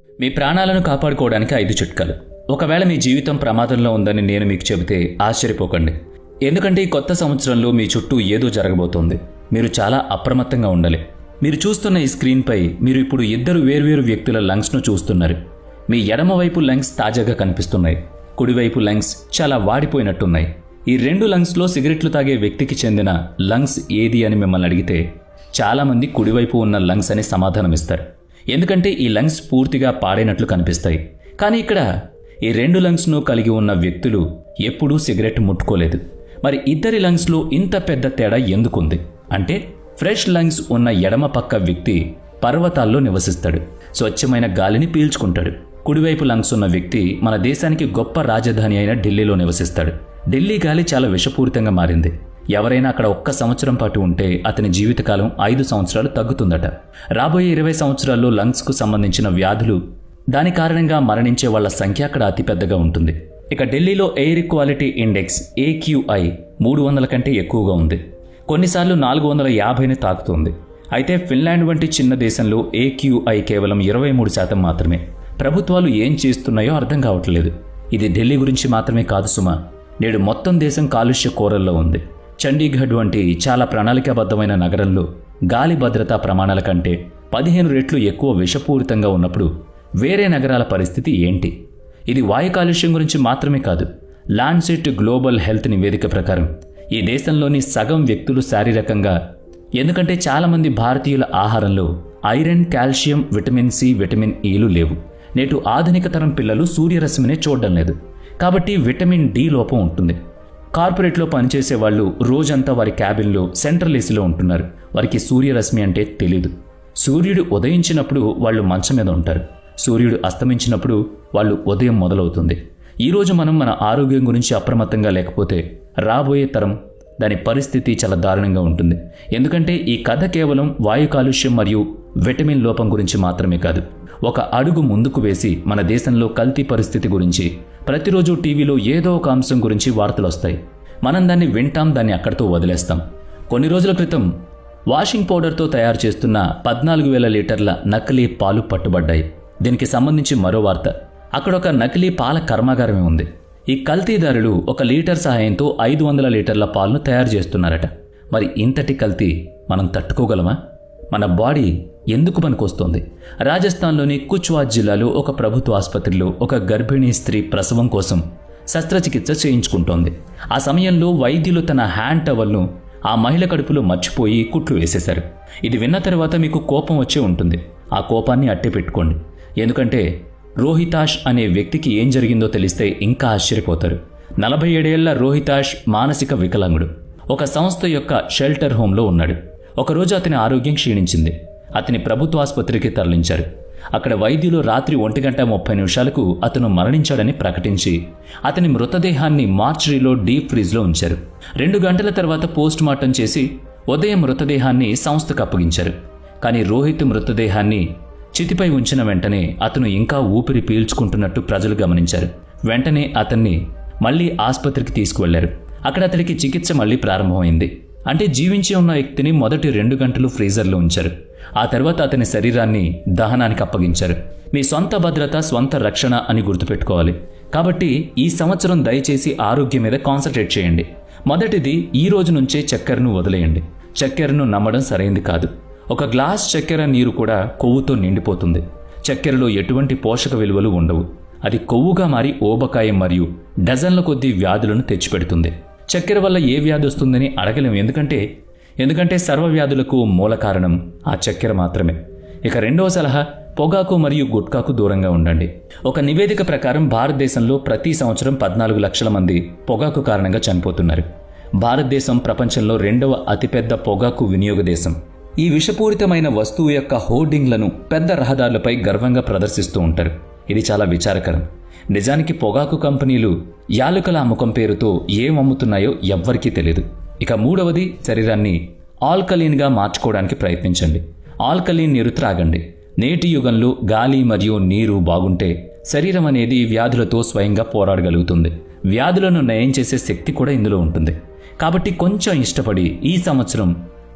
మీ ప్రాణాలను కాపాడుకోవడానికి 5 చిట్కాలు. ఒకవేళ మీ జీవితం ప్రమాదంలో ఉందని నేను మీకు చెబితే ఆశ్చర్యపోకండి. ఎందుకంటే ఈ కొత్త సంవత్సరంలో మీ చుట్టూ ఏదో జరగబోతోంది. మీరు చాలా అప్రమత్తంగా ఉండాలి. మీరు చూస్తున్న ఈ స్క్రీన్పై మీరు ఇప్పుడు 2 వేర్వేరు వ్యక్తుల లంగ్స్ను చూస్తున్నారు. మీ ఎడమవైపు లంగ్స్ తాజాగా కనిపిస్తున్నాయి. కుడివైపు లంగ్స్ చాలా వాడిపోయినట్టున్నాయి. ఈ 2 లంగ్స్లో సిగరెట్లు తాగే వ్యక్తికి చెందిన లంగ్స్ ఏది అని మిమ్మల్ని అడిగితే చాలామంది కుడివైపు ఉన్న లంగ్స్ అని సమాధానమిస్తారు. ఎందుకంటే ఈ లంగ్స్ పూర్తిగా పాడైనట్లు కనిపిస్తాయి. కానీ ఇక్కడ ఈ 2 లంగ్స్ను కలిగి ఉన్న వ్యక్తులు ఎప్పుడూ సిగరెట్ ముట్టుకోలేదు. మరి ఇద్దరి లంగ్స్లో ఇంత పెద్ద తేడా ఎందుకుంది అంటే, ఫ్రెష్ లంగ్స్ ఉన్న ఎడమ పక్క వ్యక్తి పర్వతాల్లో నివసిస్తాడు, స్వచ్ఛమైన గాలిని పీల్చుకుంటాడు. కుడివైపు లంగ్స్ ఉన్న వ్యక్తి మన దేశానికి గొప్ప రాజధాని అయిన ఢిల్లీలో నివసిస్తాడు. ఢిల్లీ గాలి చాలా విషపూరితంగా మారింది. ఎవరైనా అక్కడ 1 సంవత్సరం పాటు ఉంటే అతని జీవితకాలం 5 సంవత్సరాలు తగ్గుతుందట. రాబోయే 20 సంవత్సరాల్లో లంగ్స్కు సంబంధించిన వ్యాధులు, దాని కారణంగా మరణించే వాళ్ల సంఖ్య అక్కడ అతిపెద్దగా ఉంటుంది. ఇక ఢిల్లీలో ఎయిర్ క్వాలిటీ ఇండెక్స్ AQI 300 కంటే ఎక్కువగా ఉంది. కొన్నిసార్లు 450ని తాకుతుంది. అయితే ఫిన్లాండ్ వంటి చిన్న దేశంలో AQI కేవలం 23% మాత్రమే. ప్రభుత్వాలు ఏం చేస్తున్నాయో అర్థం కావట్లేదు. ఇది ఢిల్లీ గురించి మాత్రమే కాదు సుమా, నేడు మొత్తం దేశం కాలుష్య కోరల్లో ఉంది. చండీగఢ్ వంటి చాలా ప్రణాళికాబద్ధమైన నగరంలో గాలి భద్రతా ప్రమాణాల కంటే 15 రెట్లు ఎక్కువ విషపూరితంగా ఉన్నప్పుడు వేరే నగరాల పరిస్థితి ఏంటి? ఇది వాయు కాలుష్యం గురించి మాత్రమే కాదు. లాన్సెట్ గ్లోబల్ హెల్త్ నివేదిక ప్రకారం ఈ దేశంలోని సగం వ్యక్తులు శారీరకంగా, ఎందుకంటే చాలామంది భారతీయుల ఆహారంలో iron, calcium, vitamin C, vitamin ఈలు లేవు. నేటి ఆధునిక తరం పిల్లలు సూర్యరశ్మినే చూడడం లేదు. కాబట్టి విటమిన్ డి లోపం ఉంటుంది. కార్పొరేట్లో పనిచేసే వాళ్ళు రోజంతా వారి క్యాబిన్లో సెంట్రల్ ఏసీలో ఉంటున్నారు. వారికి సూర్యరశ్మి అంటే తెలీదు. సూర్యుడు ఉదయించినప్పుడు వాళ్ళు మంచం మీద ఉంటారు. సూర్యుడు అస్తమించినప్పుడు వాళ్ళు ఉదయం మొదలవుతుంది. ఈరోజు మనం మన ఆరోగ్యం గురించి అప్రమత్తంగా లేకపోతే రాబోయే తరం దాని పరిస్థితి చాలా దారుణంగా ఉంటుంది. ఎందుకంటే ఈ కథ కేవలం వాయు కాలుష్యం మరియు విటమిన్ లోపం గురించి మాత్రమే కాదు. ఒక అడుగు ముందుకు వేసి మన దేశంలో కల్తీ పరిస్థితి గురించి ప్రతిరోజు టీవీలో ఏదో ఒక అంశం గురించి వార్తలు వస్తాయి. మనం దాన్ని వింటాం, దాన్ని అక్కడితో వదిలేస్తాం. కొన్ని రోజుల క్రితం వాషింగ్ పౌడర్తో తయారు చేస్తున్న 14,000 లీటర్ల నకిలీ పాలు పట్టుబడ్డాయి. దీనికి సంబంధించి మరో వార్త. అక్కడ ఒక నకిలీ పాల కర్మాగారమే ఉంది. ఈ కల్తీదారులు 1 లీటర్ సహాయంతో 500 లీటర్ల పాలను తయారు చేస్తున్నారట. మరి ఇంతటి కల్తీ మనం తట్టుకోగలమా? మన బాడీ ఎందుకు పనికొస్తోంది? రాజస్థాన్లోని కుచ్వాజ్ జిల్లాలో ఒక ప్రభుత్వ ఆసుపత్రిలో ఒక గర్భిణీ స్త్రీ ప్రసవం కోసం శస్త్రచికిత్స చేయించుకుంటోంది. ఆ సమయంలో వైద్యులు తన హ్యాండ్ టవల్ను ఆ మహిళ కడుపులో మర్చిపోయి కుట్లు వేసేశారు. ఇది విన్న తర్వాత మీకు కోపం వచ్చే ఉంటుంది. ఆ కోపాన్ని అట్టే పెట్టుకోండి. ఎందుకంటే రోహితాష్ అనే వ్యక్తికి ఏం జరిగిందో తెలిస్తే ఇంకా ఆశ్చర్యపోతారు. 47 ఏళ్ల రోహితాష్ మానసిక వికలాంగుడు. ఒక సంస్థ యొక్క షెల్టర్ హోంలో ఉన్నాడు. ఒకరోజు అతని ఆరోగ్యం క్షీణించింది. అతని ప్రభుత్వ ఆసుపత్రికి తరలించారు. అక్కడ వైద్యులు రాత్రి 1:30 అతను మరణించాడని ప్రకటించి అతని మృతదేహాన్ని మార్చరీలో డీప్ ఫ్రీజ్లో ఉంచారు. 2 గంటల తర్వాత పోస్ట్ మార్టం చేసి ఉదయం మృతదేహాన్ని సంస్థకు అప్పగించారు. కానీ రోహిత్ మృతదేహాన్ని చితిపై ఉంచిన వెంటనే అతను ఇంకా ఊపిరి పీల్చుకుంటున్నట్టు ప్రజలు గమనించారు. వెంటనే అతన్ని మళ్లీ ఆసుపత్రికి తీసుకువెళ్లారు. అక్కడ అతడికి చికిత్స మళ్లీ ప్రారంభమైంది. అంటే జీవించి ఉన్న వ్యక్తిని మొదటి 2 గంటలు ఫ్రీజర్లో ఉంచారు. ఆ తర్వాత అతని శరీరాన్ని దహనానికి అప్పగించారు. మీ సొంత భద్రత స్వంత రక్షణ అని గుర్తుపెట్టుకోవాలి. కాబట్టి ఈ సంవత్సరం దయచేసి ఆరోగ్యం మీద కాన్సంట్రేట్ చేయండి. మొదటిది, ఈ రోజు నుంచే చక్కెరను వదిలేయండి. చక్కెరను నమ్మడం సరైంది కాదు. ఒక గ్లాస్ చక్కెర నీరు కూడా కొవ్వుతో నిండిపోతుంది. చక్కెరలో ఎటువంటి పోషక విలువలు ఉండవు. అది కొవ్వుగా మారి ఊబకాయం మరియు డజన్ల కొద్దీ వ్యాధులను తెచ్చిపెడుతుంది. చక్కెర వల్ల ఏ వ్యాధి వస్తుందని అడగలేము. ఎందుకంటే సర్వవ్యాధులకు మూల కారణం ఆ చక్కెర మాత్రమే. ఇక రెండవ సలహా, పొగాకు మరియు గుట్కాకు దూరంగా ఉండండి. ఒక నివేదిక ప్రకారం భారతదేశంలో ప్రతి సంవత్సరం 14 లక్షల మంది పొగాకు కారణంగా చనిపోతున్నారు. భారతదేశం ప్రపంచంలో 2వ అతిపెద్ద పొగాకు వినియోగ దేశం. ఈ విషపూరితమైన వస్తువు యొక్క హోర్డింగ్లను పెద్ద రహదారులపై గర్వంగా ప్రదర్శిస్తూ ఉంటారు. ఇది చాలా విచారకరం. నిజానికి పొగాకు కంపెనీలు యాలకుల అమ్మకం పేరుతో ఏం అమ్ముతున్నాయో ఎవ్వరికీ తెలియదు. ఇక మూడవది, శరీరాన్ని ఆల్కలీన్గా మార్చుకోవడానికి ప్రయత్నించండి. ఆల్కలీన్ నీరు త్రాగండి. నేటి యుగంలో గాలి మరియు నీరు బాగుంటే శరీరం అనేది వ్యాధులతో స్వయంగా పోరాడగలుగుతుంది. వ్యాధులను నయం చేసే శక్తి కూడా ఇందులో ఉంటుంది. కాబట్టి కొంచెం ఇష్టపడి ఈ సంవత్సరం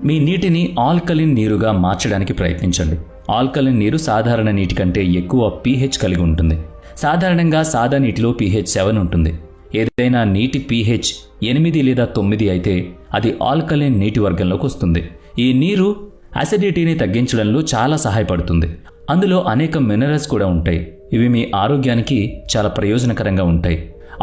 మీ నీటిని ఆల్కలీన్ నీరుగా మార్చడానికి ప్రయత్నించండి. ఆల్కలిన్ నీరు సాధారణ నీటి కంటే ఎక్కువ pH కలిగి ఉంటుంది. సాధారణంగా సాదా నీటిలో pH 7 ఉంటుంది. ఏదైనా నీటి pH 8 లేదా 9 అయితే అది ఆల్కలిన్ నీటి వర్గంలోకి వస్తుంది. ఈ నీరు అసిడిటీని తగ్గించడంలో చాలా సహాయపడుతుంది. అందులో అనేక మినరల్స్ కూడా ఉంటాయి. ఇవి మీ ఆరోగ్యానికి చాలా ప్రయోజనకరంగా ఉంటాయి.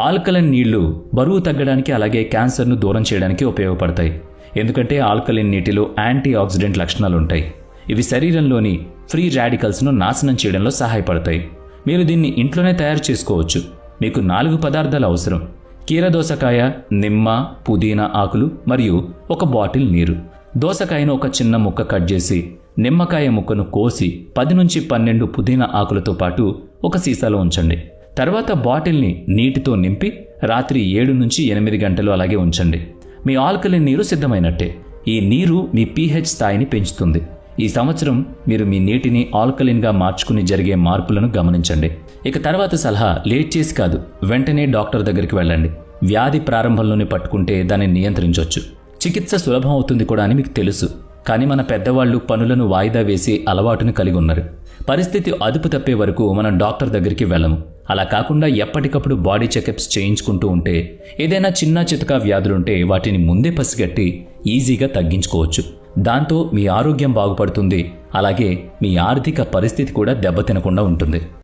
ఆల్కలిన్ నీళ్లు బరువు తగ్గడానికి అలాగే క్యాన్సర్ను దూరం చేయడానికి ఉపయోగపడతాయి. ఎందుకంటే ఆల్కలిన్ నీటిలో యాంటీ ఆక్సిడెంట్ లక్షణాలు ఉంటాయి. ఇవి శరీరంలోని ఫ్రీ రాడికల్స్ను నాశనం చేయడంలో సహాయపడతాయి. మీరు దీన్ని ఇంట్లోనే తయారు చేసుకోవచ్చు. మీకు 4 పదార్థాలు అవసరం: కీరదోసకాయ, నిమ్మ, పుదీనా ఆకులు మరియు ఒక బాటిల్ నీరు. దోసకాయను ఒక చిన్న ముక్క కట్ చేసి, నిమ్మకాయ ముక్కను కోసి 10 నుంచి 12 పుదీనా ఆకులతో పాటు ఒక సీసాలో ఉంచండి. తర్వాత బాటిల్ని నీటితో నింపి రాత్రి 7 నుంచి 8 గంటలు అలాగే ఉంచండి. మీ ఆల్కలిన్ నీరు సిద్ధమైనట్టే. ఈ నీరు మీ pH స్థాయిని పెంచుతుంది. ఈ సంవత్సరం మీరు మీ నీటిని ఆల్కలిన్గా మార్చుకుని జరిగే మార్పులను గమనించండి. ఇక తర్వాత సలహా: లేట్ చేసి కాదు, వెంటనే డాక్టర్ దగ్గరికి వెళ్ళండి. వ్యాధి ప్రారంభంలోనే పట్టుకుంటే దాన్ని నియంత్రించవచ్చు. చికిత్స సులభం అవుతుంది కూడా అని మీకు తెలుసు. కానీ మన పెద్దవాళ్లు పనులను వాయిదా వేసి అలవాటును కలిగి ఉన్నారు. పరిస్థితి అదుపు తప్పే వరకు మనం డాక్టర్ దగ్గరికి వెళ్ళము. అలా కాకుండా ఎప్పటికప్పుడు బాడీ చెకప్స్ చేయించుకుంటూ ఉంటే ఏదైనా చిన్న చితకా వ్యాధులుంటే వాటిని ముందే పసిగట్టి ఈజీగా తగ్గించుకోవచ్చు. దాంతో మీ ఆరోగ్యం బాగుపడుతుంది. అలాగే మీ ఆర్థిక పరిస్థితి కూడా దెబ్బతినకుండా ఉంటుంది.